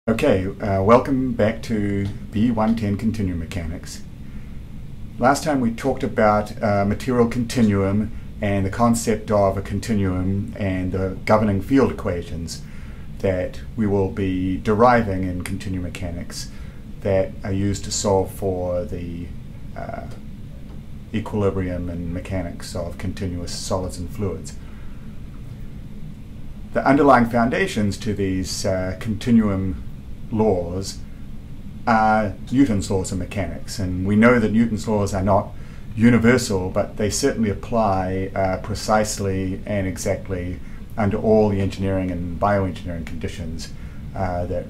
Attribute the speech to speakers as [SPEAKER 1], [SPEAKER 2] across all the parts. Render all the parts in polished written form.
[SPEAKER 1] Okay, welcome back to B110 Continuum Mechanics. Last time we talked about material continuum and the concept of a continuum and the governing field equations that we will be deriving in continuum mechanics that are used to solve for the equilibrium and mechanics of continuous solids and fluids. The underlying foundations to these continuum laws are Newton's laws of mechanics, and we know that Newton's laws are not universal, but they certainly apply precisely and exactly under all the engineering and bioengineering conditions that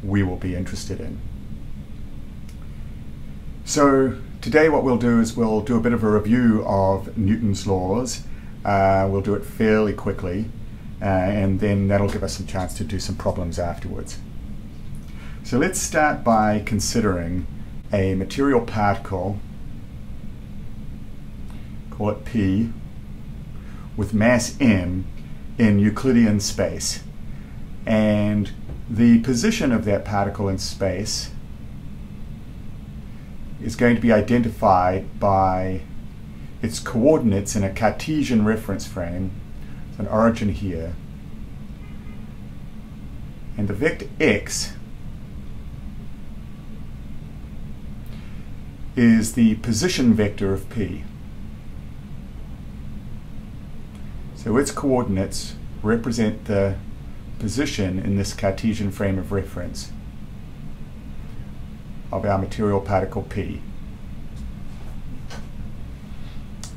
[SPEAKER 1] we will be interested in. So today what we'll do is we'll do a bit of a review of Newton's laws. We'll do it fairly quickly, and then that'll give us some chance to do some problems afterwards. So let's start by considering a material particle, call it P, with mass m in Euclidean space. And the position of that particle in space is going to be identified by its coordinates in a Cartesian reference frame, so an origin here. And the vector x is the position vector of P. So its coordinates represent the position in this Cartesian frame of reference of our material particle P.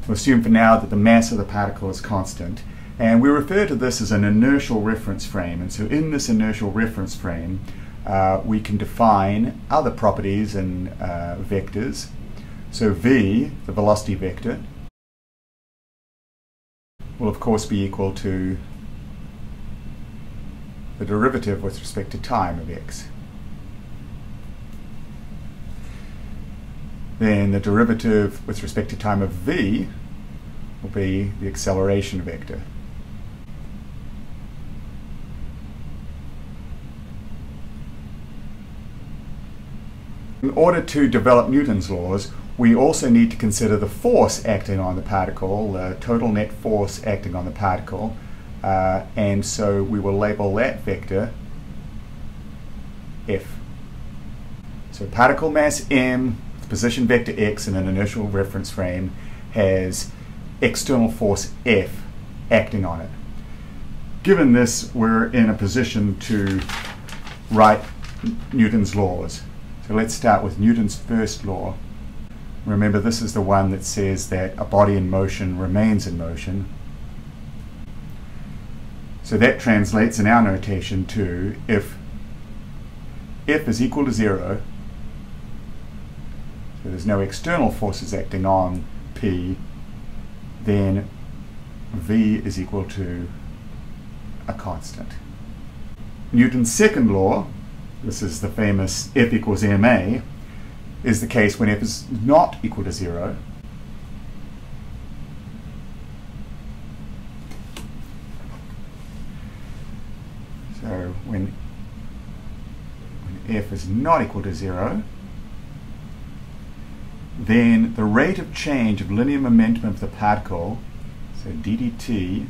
[SPEAKER 1] We'll assume for now that the mass of the particle is constant, and we refer to this as an inertial reference frame. And so in this inertial reference frame we can define other properties and vectors. So v, the velocity vector, will of course be equal to the derivative with respect to time of x. Then the derivative with respect to time of v will be the acceleration vector. In order to develop Newton's laws, we also need to consider the force acting on the particle, the total net force acting on the particle, and so we will label that vector F. So particle mass m, position vector x in an inertial reference frame, has external force F acting on it. Given this, we're in a position to write Newton's laws. So let's start with Newton's first law. Remember, this is the one that says that a body in motion remains in motion. So that translates in our notation to if F is equal to 0, so there's no external forces acting on P, then V is equal to a constant. Newton's second law, this is the famous F equals ma, is the case when F is not equal to 0. So when F is not equal to 0, then the rate of change of linear momentum of the particle, so ddt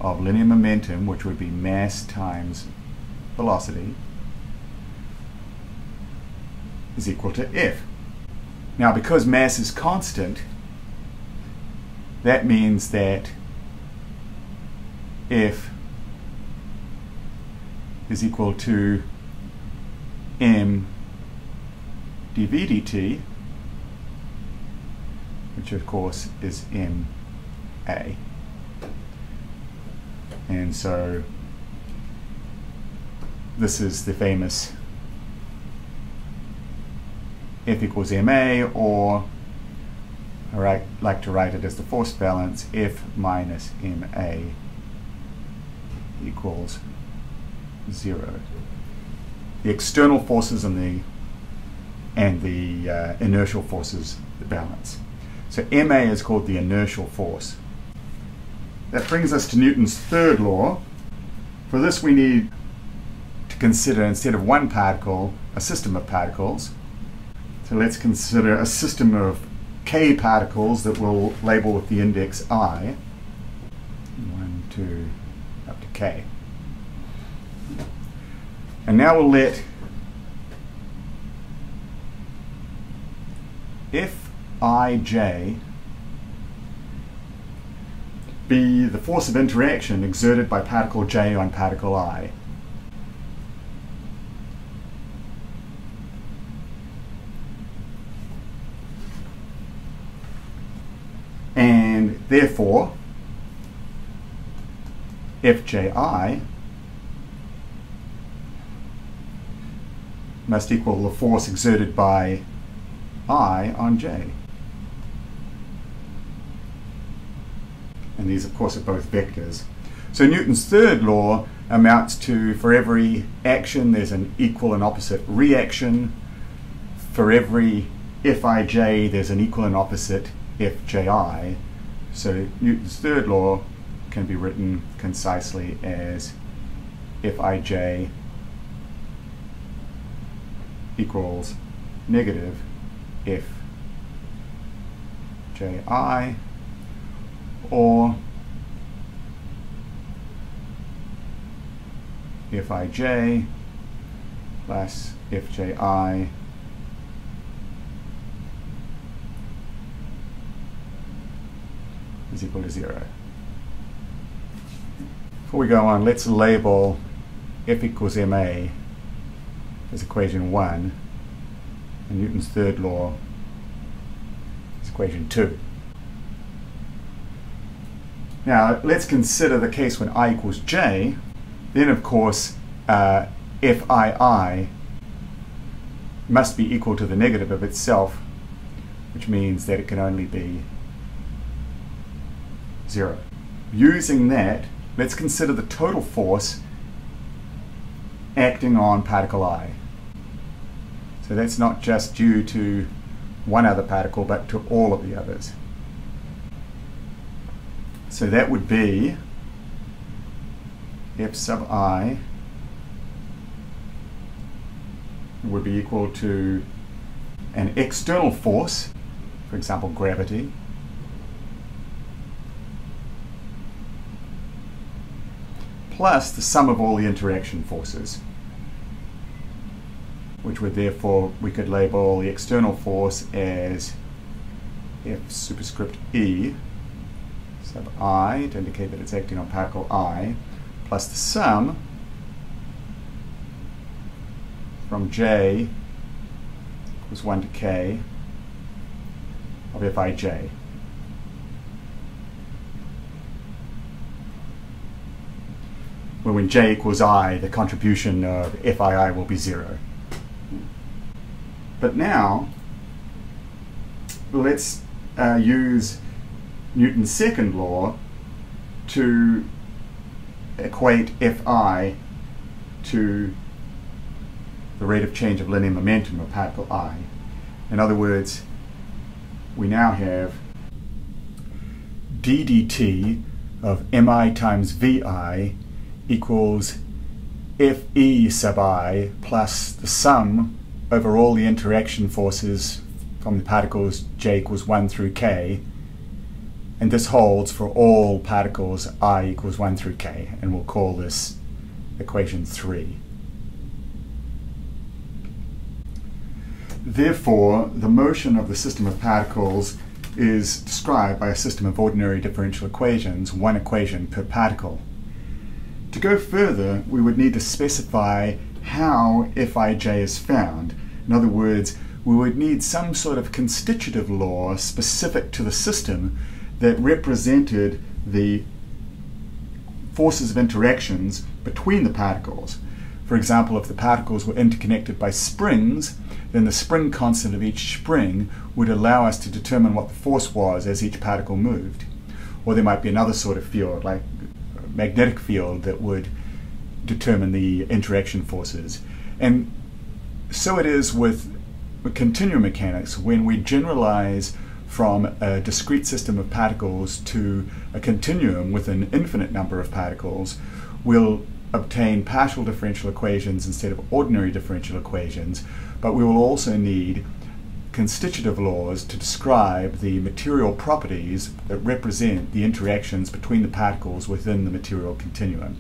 [SPEAKER 1] of linear momentum, which would be mass times velocity, is equal to F. Now, because mass is constant, that means that F is equal to m dv dt, which of course is ma. And so this is the famous F equals ma, or I like to write it as the force balance, F minus ma equals 0. The external forces and the inertial forces balance. So ma is called the inertial force. That brings us to Newton's third law. For this we need to consider, instead of one particle, a system of particles. So let's consider a system of k particles that we'll label with the index I. 1, 2, up to k. And now we'll let Fij be the force of interaction exerted by particle j on particle I. And therefore, Fji must equal the force exerted by I on j. And these, of course, are both vectors. So Newton's third law amounts to, for every action, there's an equal and opposite reaction. For every Fij, there's an equal and opposite Fji. So Newton's third law can be written concisely as Fij equals negative Fji, or Fij plus Fji is equal to 0. Before we go on, let's label F equals ma as equation 1, and Newton's third law is equation 2. Now let's consider the case when I equals j. Then of course Fii must be equal to the negative of itself, which means that it can only be 0. Using that, let's consider the total force acting on particle I. So that's not just due to one other particle, but to all of the others. So that would be F sub I would be equal to an external force, for example gravity, plus the sum of all the interaction forces, which would therefore, we could label the external force as F superscript E sub I to indicate that it's acting on particle I, plus the sum from j equals 1 to k of Fij. Where when j equals I, the contribution of Fii will be 0. But now, let's use Newton's second law to equate Fi to the rate of change of linear momentum of particle I. In other words, we now have d dt of mi times vi equals Fe sub I plus the sum over all the interaction forces from the particles j equals 1 through k, and this holds for all particles I equals 1 through k, and we'll call this equation 3. Therefore, the motion of the system of particles is described by a system of ordinary differential equations, one equation per particle. To go further, we would need to specify how Fij is found. In other words, we would need some sort of constitutive law specific to the system that represented the forces of interactions between the particles. For example, if the particles were interconnected by springs, then the spring constant of each spring would allow us to determine what the force was as each particle moved. Or there might be another sort of field, like a magnetic field, that would determine the interaction forces. And so it is with continuum mechanics. When we generalize from a discrete system of particles to a continuum with an infinite number of particles, we'll obtain partial differential equations instead of ordinary differential equations, but we will also need constitutive laws to describe the material properties that represent the interactions between the particles within the material continuum.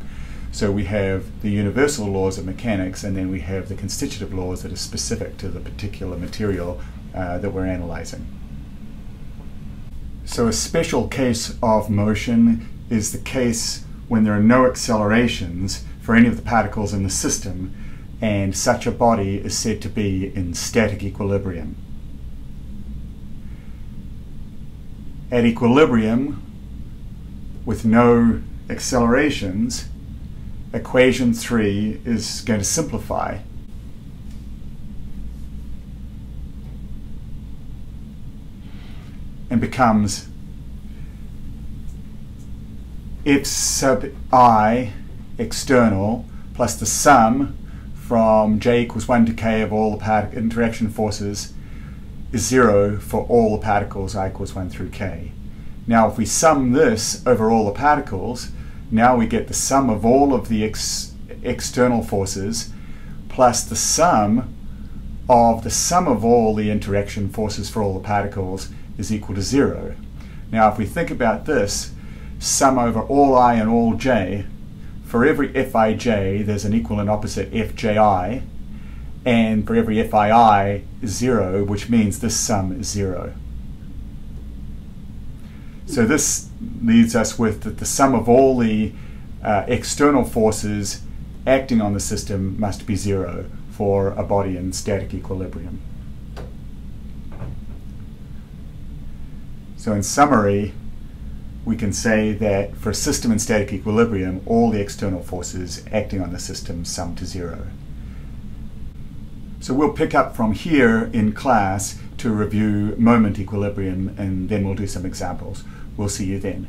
[SPEAKER 1] So we have the universal laws of mechanics, and then we have the constitutive laws that are specific to the particular material that we're analyzing. So a special case of motion is the case when there are no accelerations for any of the particles in the system, and such a body is said to be in static equilibrium. At equilibrium, with no accelerations, equation 3 is going to simplify. And becomes F sub I external plus the sum from j equals 1 to k of all the interaction forces is 0 for all the particles I equals 1 through k. Now if we sum this over all the particles, now we get the sum of all of the external forces plus the sum of all the interaction forces for all the particles is equal to 0. Now if we think about this, sum over all I and all j, for every Fij there's an equal and opposite Fji, and for every Fii is 0, which means this sum is 0. So this leaves us with that the sum of all the external forces acting on the system must be 0 for a body in static equilibrium. So in summary, we can say that for a system in static equilibrium, all the external forces acting on the system sum to 0. So we'll pick up from here in class to review moment equilibrium, and then we'll do some examples. We'll see you then.